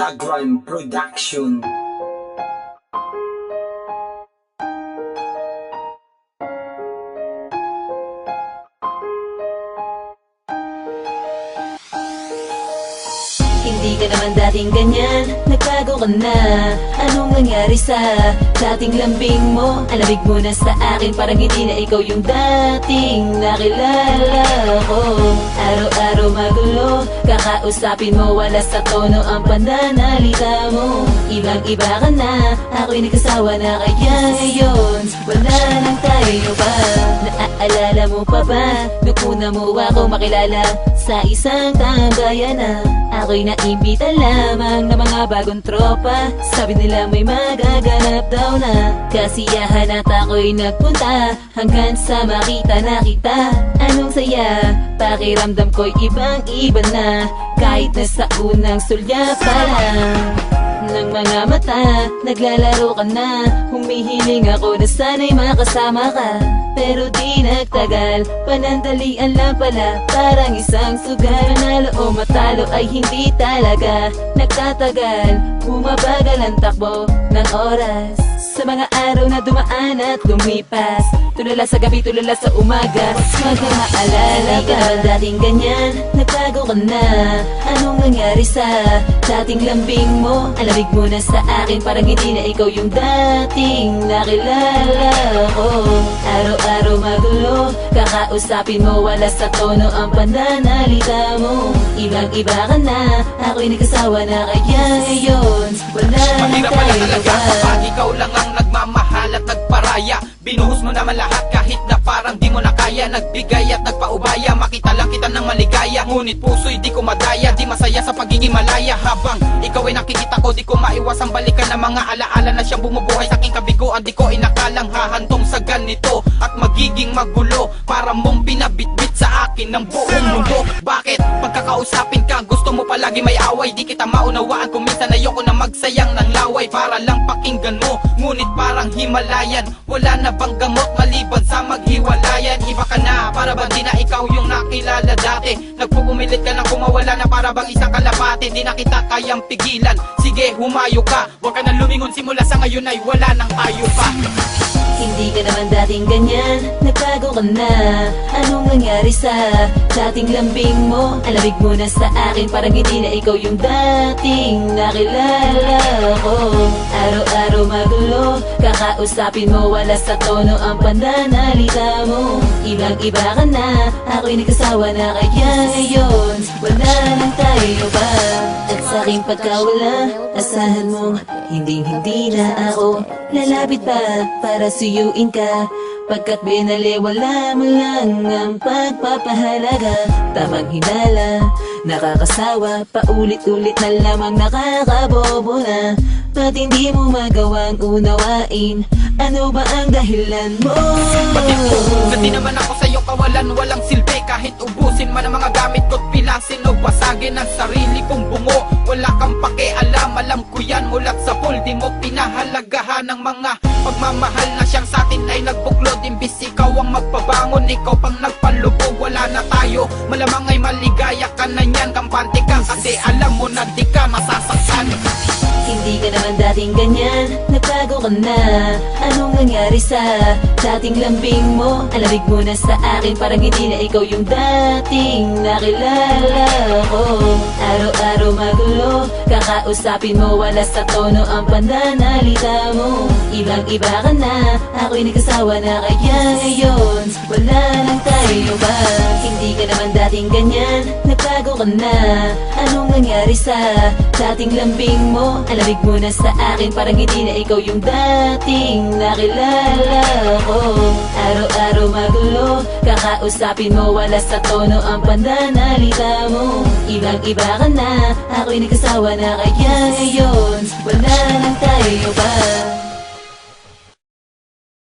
Tagron Production. Hindi ka naman dating ganyan, nagbago ka na. Anong nangyari sa dating lambing mo? Ang lamig mo na sa akin, parang hindi na ikaw yung dating nakilala ko. Araw-araw magulo, kakausapin mo, wala sa tono ang pananalita mo. Ibang-iba ka na, ako'y nagkasawa na, kaya ngayon wala lang tayo pa. Naaalala mo pa ba, nung una mo ako makilala sa isang tambayan na ako'y naimbita lamang ng mga bagong tropa. Sabi nila may magaganap daw na kasiyahan at ako'y nagpunta hanggang sa makita na kita. Anong saya, pakiramdam ko'y ibang-iba na kahit na sa unang sulya pa lang ng mga mata, naglalaro ka na. Humihiling ako na sana'y makasama ka, pero di nagtagal, panandalian lang pala. Parang isang sugal, nanalo o matalo ay hindi talaga nagtatagal. Bumabagal ang takbo ng oras sa mga araw na dumaan at lumipas. Tulala sa gabi, tulala sa umaga, magmamaalala ka. Dating ganyan, nagbago ka na. Anong nangyari sa dating lambing mo? Ang lamig mo na sa akin, parang hindi na ikaw yung dating nakilala ko. Araw-araw magulo, kakausapin mo, wala sa tono ang pananalita mo. Ibang-iba ka na, ako'y nagkasawa na, kaya ngayon wala lang tayo pa. Kapag ikaw lang ang nagmamahal at nagparaya, binuhos mo naman lahat kahit na parang di mo na kaya. Nagbigay at nagpaubaya, makita lang kita ng maligaya. Ngunit puso'y di ko madaya, di masaya sa pagiging malaya. Habang ikaw ay nakikita ko, di ko maiwasang balikan ng mga alaala na siyang bumubuhay sa aking kabiguan. Di ko inakalang hahantong sa ganito at magiging magulo. Para mong binabitbit sa akin ng buong mundo. Bakit? Pagkakausapin ka, gusto mo palagi may away. Di kita maunawaan kung minsan ayoko na magsayang ng laway para lang pakinggan mo. Ngunit parang Himalayan, wala na bang gamot maliban sa maghiwalayan? Iba ka na, para bang di na ikaw yung nakilala dati. Nagpupumilit ka na kumawala na para bang isang kalapati. Di na kita kayang pigilan, sige humayo ka. Huwag ka na lumingon, simula sa ngayon ay wala nang tayo pa. Hindi ka naman dating ganyan, nagbago ka na. Anong nangyari sa dating lambing mo? Ang lamig mo na sa akin, parang hindi na ikaw yung dating nakilala ko. Araw-araw magulo, kakausapin mo, wala sa tono ang pananalita mo. Ibang-iba ka na, ako'y nagkasawa na, kaya ngayon wala lang tayo pa. At sa aking pagkawala, asahan mong hinding-hindi na ako lalapit pa para suyuin ka. Pagkat binaliwala mo lang ang pagpapahalaga. Tamang hinala, nakakasawa, paulit-ulit na lamang nakakabobo na. Ba't hindi mo magawang unawain? Ano ba ang dahilan mo? Bakit po? Di naman ako sa'yo kawalan, walang silbi. Kahit ubusin man ang mga gamit ko't pilasin o basagin ang sarili kong bungo. Wala kang pakialam, alam ko yan mulat sa pool. Di mo pinahalagahan ng mga pagmamahal na siyang satin ay nagbuklod. Imbis ikaw ang magpabangon, ikaw pang nagpalubog. Wala na tayo, malamang ay maligaya ka na niyan. Kampante ka kasi alam mo na di ka masasaktan. Hindi ka naman dating ganyan, nagbago ka na. Anong nangyari sa dating lambing mo? Ang lamig mo na sa akin, parang hindi na ikaw yung dating nakilala ko. Araw-araw magulo, kakausapin mo, wala sa tono ang pananalita mo. Ibang-iba ka na, ako'y nagkasawa na, kaya ngayon wala lang tayo pa. Hindi ka naman dating ganyan, nagbago ka na. Anong nangyari sa dating lambing mo? Ang lamig mo na sa akin, parang hindi na ikaw yung dating nakilala ko. Araw-araw magulo, kakausapin mo, wala sa tono ang pananalita mo. Ibang-iba ka na, ako'y nagkasawa na, kaya ngayon wala lang tayo pa.